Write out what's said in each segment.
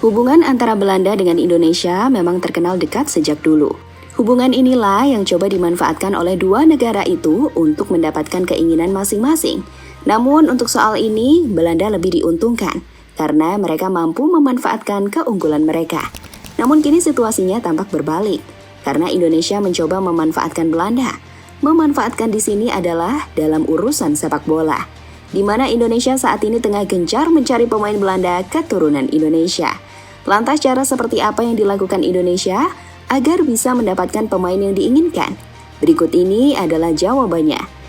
Hubungan antara Belanda dengan Indonesia memang terkenal dekat sejak dulu. Hubungan inilah yang coba dimanfaatkan oleh dua negara itu untuk mendapatkan keinginan masing-masing. Namun untuk soal ini, Belanda lebih diuntungkan karena mereka mampu memanfaatkan keunggulan mereka. Namun kini situasinya tampak berbalik karena Indonesia mencoba memanfaatkan Belanda. Memanfaatkan di sini adalah dalam urusan sepak bola, di mana Indonesia saat ini tengah gencar mencari pemain Belanda keturunan Indonesia. Lantas cara seperti apa yang dilakukan Indonesia agar bisa mendapatkan pemain yang diinginkan? Berikut ini adalah jawabannya.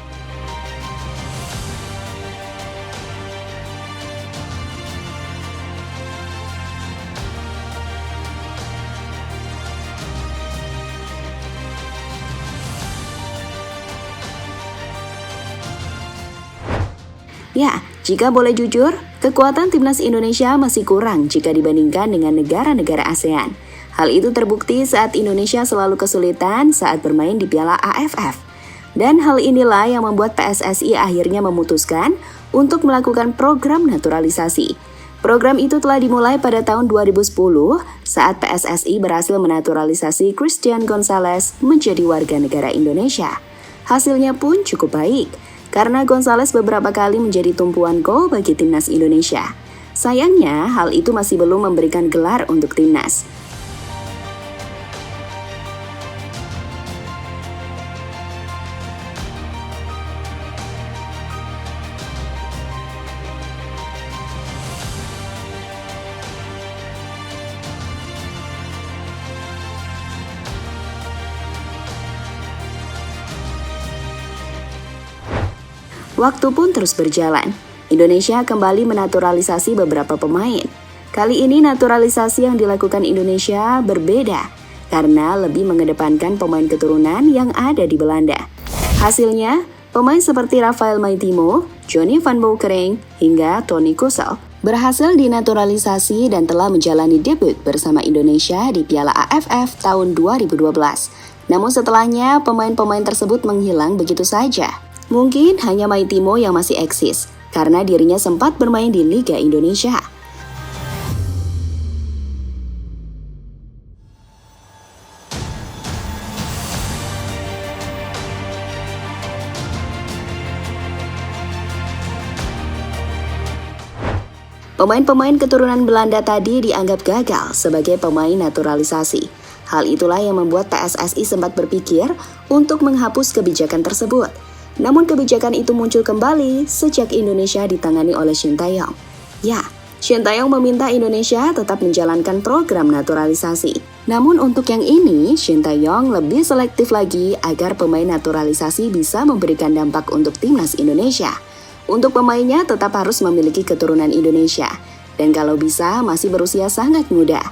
Ya, jika boleh jujur, kekuatan timnas Indonesia masih kurang jika dibandingkan dengan negara-negara ASEAN. Hal itu terbukti saat Indonesia selalu kesulitan saat bermain di Piala AFF. Dan hal inilah yang membuat PSSI akhirnya memutuskan untuk melakukan program naturalisasi. Program itu telah dimulai pada tahun 2010 saat PSSI berhasil menaturalisasi Christian Gonzalez menjadi warga negara Indonesia. Hasilnya pun cukup baik, karena Gonzalez beberapa kali menjadi tumpuan gol bagi timnas Indonesia. Sayangnya, hal itu masih belum memberikan gelar untuk timnas. Waktu pun terus berjalan. Indonesia kembali menaturalisasi beberapa pemain. Kali ini naturalisasi yang dilakukan Indonesia berbeda karena lebih mengedepankan pemain keturunan yang ada di Belanda. Hasilnya, pemain seperti Rafael Maitimo, Johnny van Boukering, hingga Toni Kusel berhasil dinaturalisasi dan telah menjalani debut bersama Indonesia di Piala AFF tahun 2012. Namun setelahnya, pemain-pemain tersebut menghilang begitu saja. Mungkin hanya Maitimo yang masih eksis, karena dirinya sempat bermain di Liga Indonesia. Pemain-pemain keturunan Belanda tadi dianggap gagal sebagai pemain naturalisasi. Hal itulah yang membuat PSSI sempat berpikir untuk menghapus kebijakan tersebut. Namun kebijakan itu muncul kembali sejak Indonesia ditangani oleh Shin Tae-yong. Ya, Shin Tae-yong meminta Indonesia tetap menjalankan program naturalisasi. Namun untuk yang ini, Shin Tae-yong lebih selektif lagi agar pemain naturalisasi bisa memberikan dampak untuk timnas Indonesia. Untuk pemainnya tetap harus memiliki keturunan Indonesia, dan kalau bisa masih berusia sangat muda.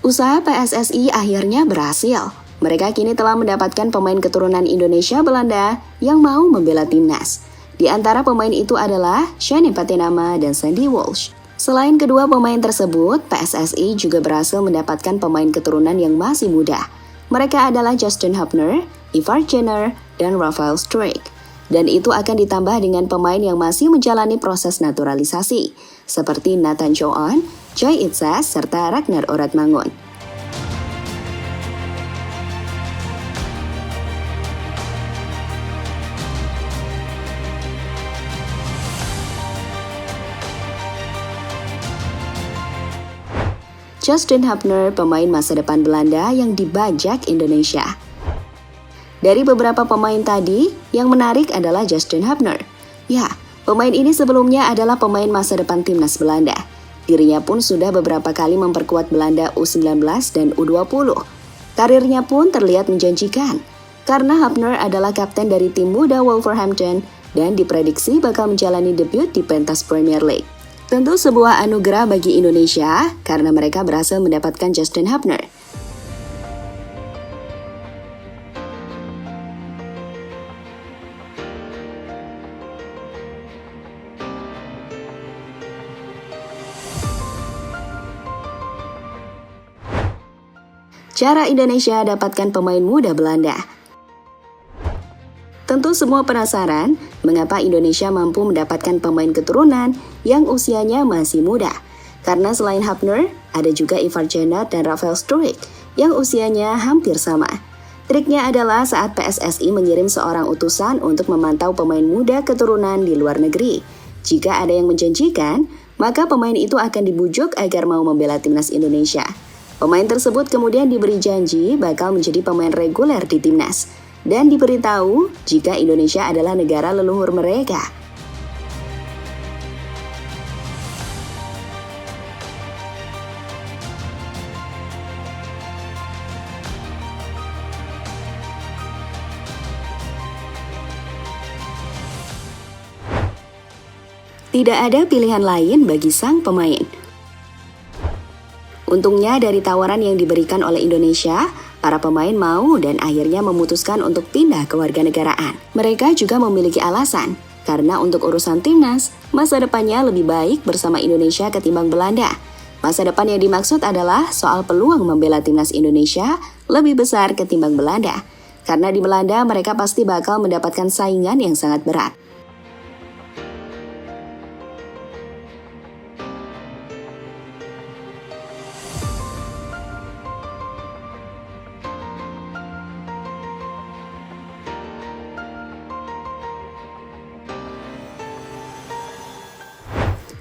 Usaha PSSI akhirnya berhasil. Mereka kini telah mendapatkan pemain keturunan Indonesia Belanda yang mau membela timnas. Di antara pemain itu adalah Shane Patenama dan Sandy Walsh. Selain kedua pemain tersebut, PSSI juga berhasil mendapatkan pemain keturunan yang masih muda. Mereka adalah Justin Hubner, Ivar Jenner, dan Rafael Struijk. Dan itu akan ditambah dengan pemain yang masih menjalani proses naturalisasi, seperti Nathan Choan, Choi It-sas, serta Ragnar Oratmangun. Justin Hubner, pemain masa depan Belanda yang dibajak Indonesia. Dari beberapa pemain tadi, yang menarik adalah Justin Hubner. Ya, pemain ini sebelumnya adalah pemain masa depan timnas Belanda. Dirinya pun sudah beberapa kali memperkuat Belanda U19 dan U20. Karirnya pun terlihat menjanjikan, karena Hubner adalah kapten dari tim muda Wolverhampton dan diprediksi bakal menjalani debut di pentas Premier League. Tentu sebuah anugerah bagi Indonesia karena mereka berhasil mendapatkan Justin Hubner. Cara Indonesia dapatkan pemain muda Belanda. Tentu semua penasaran mengapa Indonesia mampu mendapatkan pemain keturunan yang usianya masih muda. Karena selain Hafner, ada juga Ivar Jenner dan Rafael Struijk yang usianya hampir sama. Triknya adalah saat PSSI mengirim seorang utusan untuk memantau pemain muda keturunan di luar negeri. Jika ada yang menjanjikan, maka pemain itu akan dibujuk agar mau membela timnas Indonesia. Pemain tersebut kemudian diberi janji bakal menjadi pemain reguler di timnas. Dan diberitahu jika Indonesia adalah negara leluhur mereka. Tidak ada pilihan lain bagi sang pemain. Untungnya dari tawaran yang diberikan oleh Indonesia, para pemain mau dan akhirnya memutuskan untuk pindah ke warganegaraan. Mereka juga memiliki alasan, karena untuk urusan timnas, masa depannya lebih baik bersama Indonesia ketimbang Belanda. Masa depan yang dimaksud adalah soal peluang membela timnas Indonesia lebih besar ketimbang Belanda. Karena di Belanda mereka pasti bakal mendapatkan saingan yang sangat berat.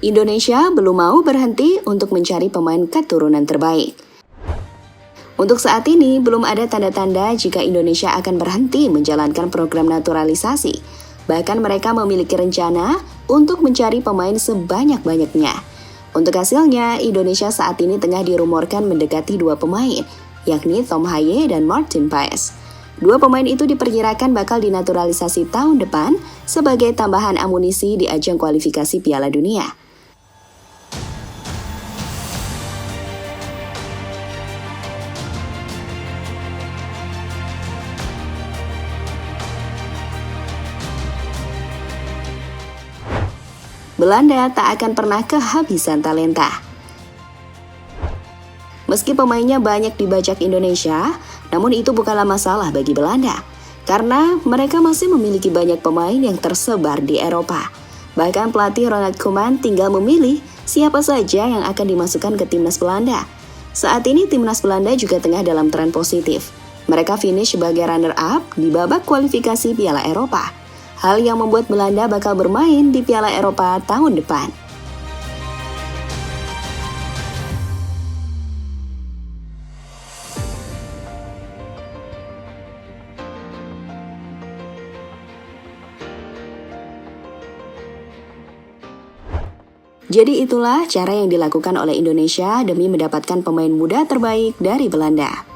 Indonesia belum mau berhenti untuk mencari pemain keturunan terbaik. Untuk saat ini, belum ada tanda-tanda jika Indonesia akan berhenti menjalankan program naturalisasi. Bahkan mereka memiliki rencana untuk mencari pemain sebanyak-banyaknya. Untuk hasilnya, Indonesia saat ini tengah dirumorkan mendekati 2 pemain, yakni Tom Haye dan Martin Paes. 2 pemain itu diperkirakan bakal dinaturalisasi tahun depan sebagai tambahan amunisi di ajang kualifikasi Piala Dunia. Belanda tak akan pernah kehabisan talenta. Meski pemainnya banyak dibajak Indonesia, namun itu bukanlah masalah bagi Belanda. Karena mereka masih memiliki banyak pemain yang tersebar di Eropa. Bahkan pelatih Ronald Koeman tinggal memilih siapa saja yang akan dimasukkan ke timnas Belanda. Saat ini timnas Belanda juga tengah dalam tren positif. Mereka finish sebagai runner-up di babak kualifikasi Piala Eropa. Hal yang membuat Belanda bakal bermain di Piala Eropa tahun depan. Jadi itulah cara yang dilakukan oleh Indonesia demi mendapatkan pemain muda terbaik dari Belanda.